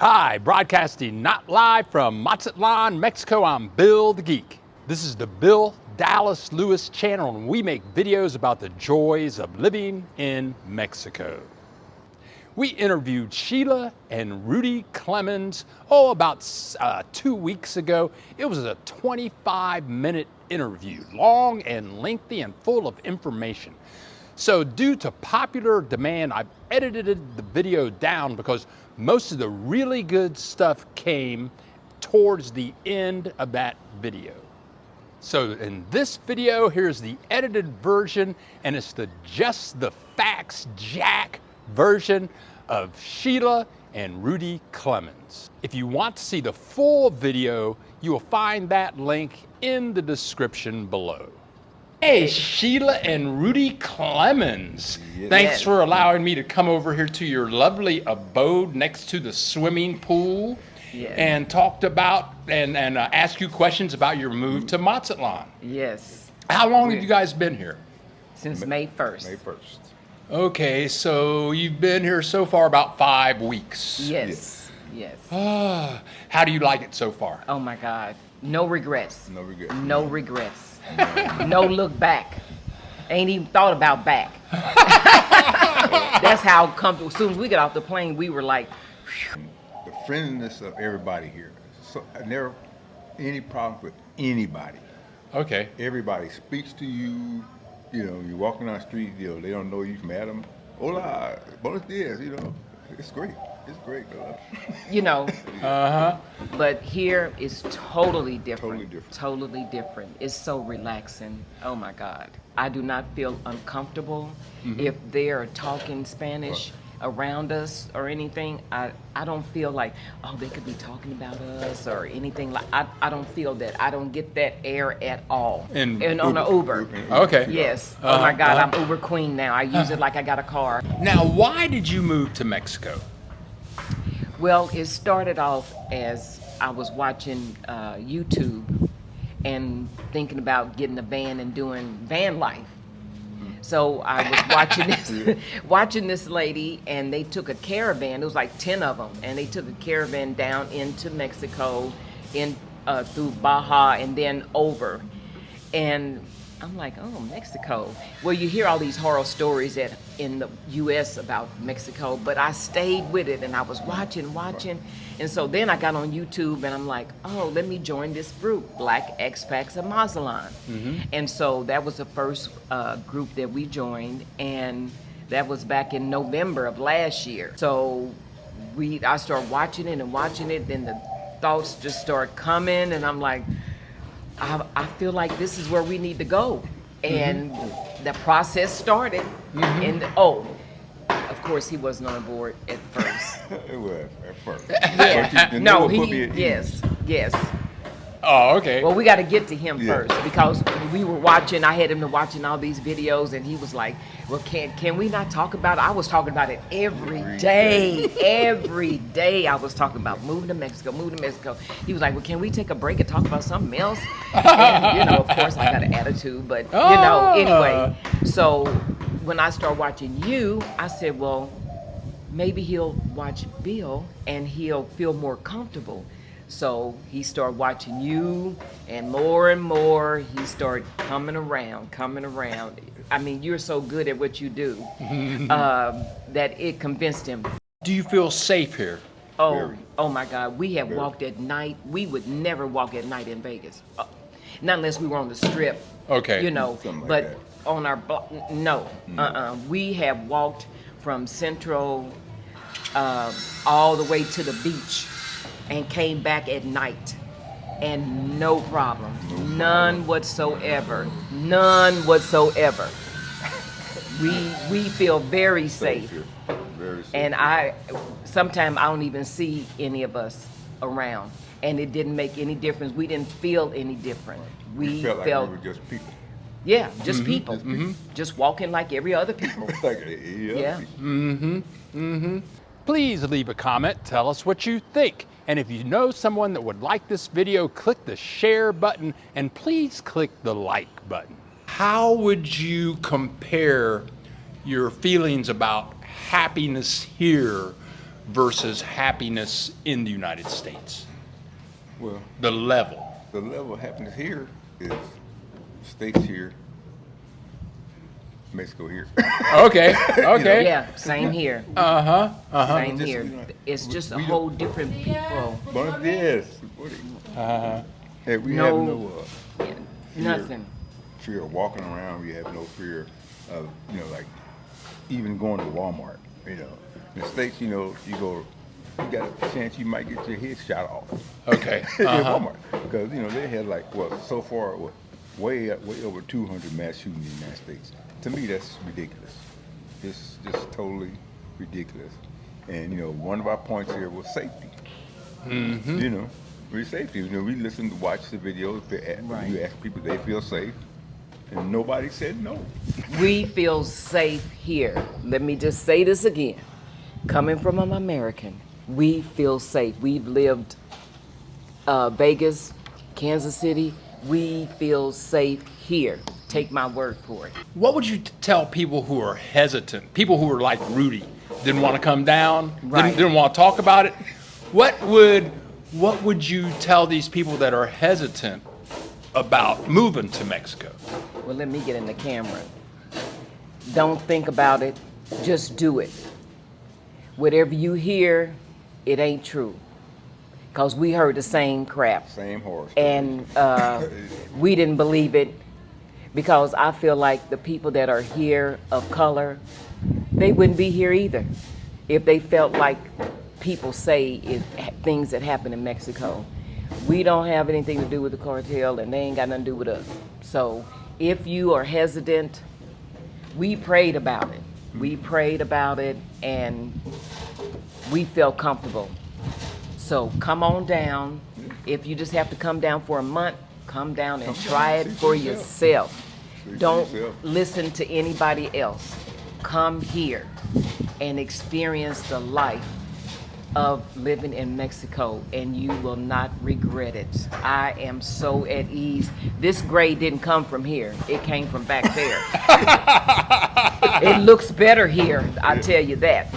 Hi, broadcasting not live from Mazatlan, Mexico. I'm Bill the Geek. This is the Bill Dallas Lewis channel, and we make videos about the joys of living in Mexico. We interviewed Sheila and Rudy Clemens, about 2 weeks ago. It was a 25-minute interview, long and lengthy and full of information. So due to popular demand, I've edited the video down because most of the really good stuff came towards the end of that video. So in this video, here's the edited version, and it's the Just the Facts Jack version of Sheila and Rudy Clemens. If you want to see the full video, you will find that link in the description below. Hey, Sheila and Rudy Clemens. Yes. Thanks for allowing me to come over here to your lovely abode next to the swimming pool. Yes. And talked about and ask you questions about your move to Mazatlan. Yes. How long have you guys been here? Since May 1st. May 1st. Okay, so you've been here so far about 5 weeks. Yes. Yes. How do you like it so far? Oh my God. No regrets. No regrets. No regrets. No look back. Ain't even thought about back. That's how comfortable. As soon as we got off the plane, we were like, phew. The friendliness of everybody here. So I never any problems with anybody. Okay. Everybody speaks to you. You know, you're walking down the street. You know, they don't know you from Adam. Hola, buenos dias. You know, it's great. It's great, girl. You know. But here is totally different. Totally different. Totally different. It's so relaxing. Oh my God. I do not feel uncomfortable if they're talking Spanish around us or anything. I don't feel like, oh, they could be talking about us or anything. Like I don't feel that. I don't get that air at all. And on the Uber. Okay. Yes. Oh my God, I'm Uber queen now. I use it like I got a car. Now, why did you move to Mexico? Well, it started off as I was watching YouTube and thinking about getting a van and doing van life. So I was watching this lady, and they took a caravan. It was like 10 of them, and they took a caravan down into Mexico, through Baja, and then over. And I'm like, oh, Mexico. Well, you hear all these horror stories in the U.S. about Mexico, but I stayed with it, and I was watching. And so then I got on YouTube, and I'm like, oh, let me join this group, Black Expats of Mazatlan. And so that was the first group that we joined, and that was back in November of last year. So I started watching it, then the thoughts just start coming, and I'm like, I feel like this is where we need to go. And the process started. And of course, he wasn't on board at first. It was at first. Yeah. No, yes. Oh, okay. Well, we got to get to him first, because we were watching. I had him to watching all these videos, and he was like, "Well, can we not talk about it?" I was talking about it every day. Every day, I was talking about moving to Mexico. He was like, "Well, can we take a break and talk about something else?" And of course, I got an attitude, but anyway. So when I started watching you, I said, "Well, maybe he'll watch Bill, and he'll feel more comfortable." So he started watching you, and more, he started coming around. I mean, you're so good at what you do that it convinced him. Do you feel safe here? Oh my God, we have walked at night. We would never walk at night in Vegas. Not unless we were on the Strip. Okay. Something like but that. on our block, no. We have walked from Central all the way to the beach, and came back at night, and no problem. None whatsoever. We feel very safe. Very safe. And sometimes I don't even see any of us around, and it didn't make any difference. We didn't feel any different. We felt like we were just people. Yeah, just people. Just walking like every other people. Like any other people. Please leave a comment. Tell us what you think. And if you know someone that would like this video, click the share button, and please click the like button. How would you compare your feelings about happiness here versus happiness in the United States? Well, The level. the level of happiness here is States here, Mexico here. Okay, okay. Yeah, same here. Uh-huh, uh-huh. Same Just, here. you know, It's just a we whole don't- different people. But yes, Uh-huh. hey, we No. have no Nothing. fear of walking around. We have no fear of, like even going to Walmart. In the States, you got a chance you might get your head shot off. Okay. At Uh-huh. Walmart, because they had so far way over 200 mass shootings in the United States. To me, that's ridiculous. It's just totally ridiculous. And one of our points here was safety. Mm-hmm. With safety. We listen to watch the videos. Right. You ask people, they feel safe, and nobody said no. We feel safe here. Let me just say this again. Coming from an American, we feel safe. We've lived Vegas, Kansas City. We feel safe here. Take my word for it. What would you tell people who are hesitant, people who are like Rudy, didn't want to come down, Right. didn't want to talk about it? What would you tell these people that are hesitant about moving to Mexico? Well, let me get in the camera. Don't think about it. Just do it. Whatever you hear, it ain't true. Because we heard the same crap. Same horse. And we didn't believe it, because I feel like the people that are here of color, they wouldn't be here either if they felt like people say things that happen in Mexico. We don't have anything to do with the cartel, and they ain't got nothing to do with us. So if you are hesitant, we prayed about it. We prayed about it, and we felt comfortable. So come on down. If you just have to come down for a month, come down and try it for yourself. Don't listen to anybody else. Come here and experience the life of living in Mexico, and you will not regret it. I am so at ease. This gray didn't come from here. It came from back there. It looks better here, I tell you that.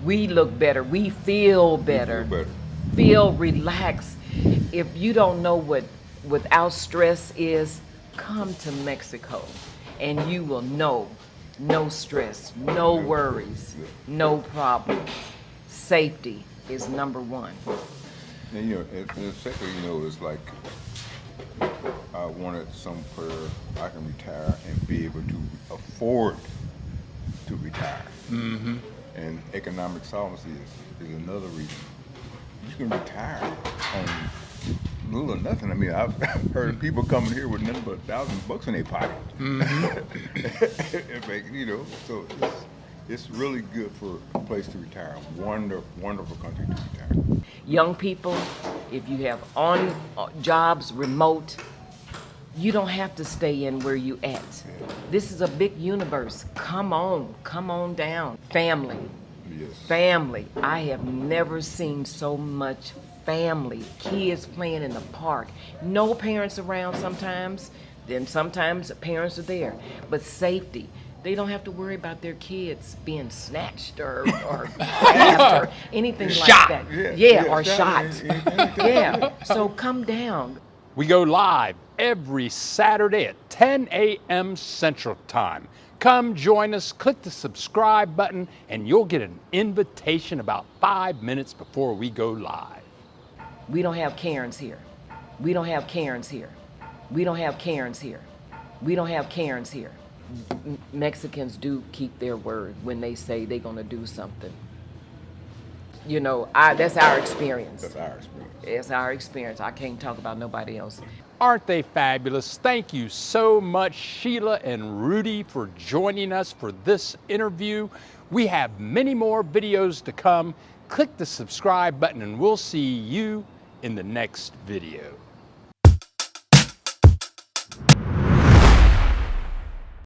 We look better. We feel better. Feel relaxed. If you don't know what without stress is, come to Mexico and you will know no stress, no worries, no problems. Safety is number one. And and secondly, it's like I wanted somewhere I can retire and be able to afford to retire. Mm-hmm. And economic solvency is another reason. You can retire on little or nothing. I mean, I've heard of people coming here with nothing but $1,000 in their pocket. Mm-hmm. In fact, so it's really good for a place to retire. Wonderful country to retire. Young people, if you have on jobs remote, you don't have to stay in where you at. This is a big universe. Come on down. Family. Yes. Family. I have never seen so much family. Kids playing in the park. No parents around sometimes. Then sometimes parents are there. But safety. They don't have to worry about their kids being snatched or grabbed or anything Shot. like that. Yeah, or shot. anything. Yeah. So come down. We go live every Saturday at 10 a.m. Central Time. Come join us, click the subscribe button, and you'll get an invitation about 5 minutes before we go live. We don't have Karens here. We don't have Karens here. We don't have Karens here. We don't have Karens here. Mexicans do keep their word when they say they're going to do something. That's our experience. That's our experience. It's our experience. I can't talk about nobody else. Aren't they fabulous? Thank you so much, Sheila and Rudy, for joining us for this interview. We have many more videos to come. Click the subscribe button and we'll see you in the next video.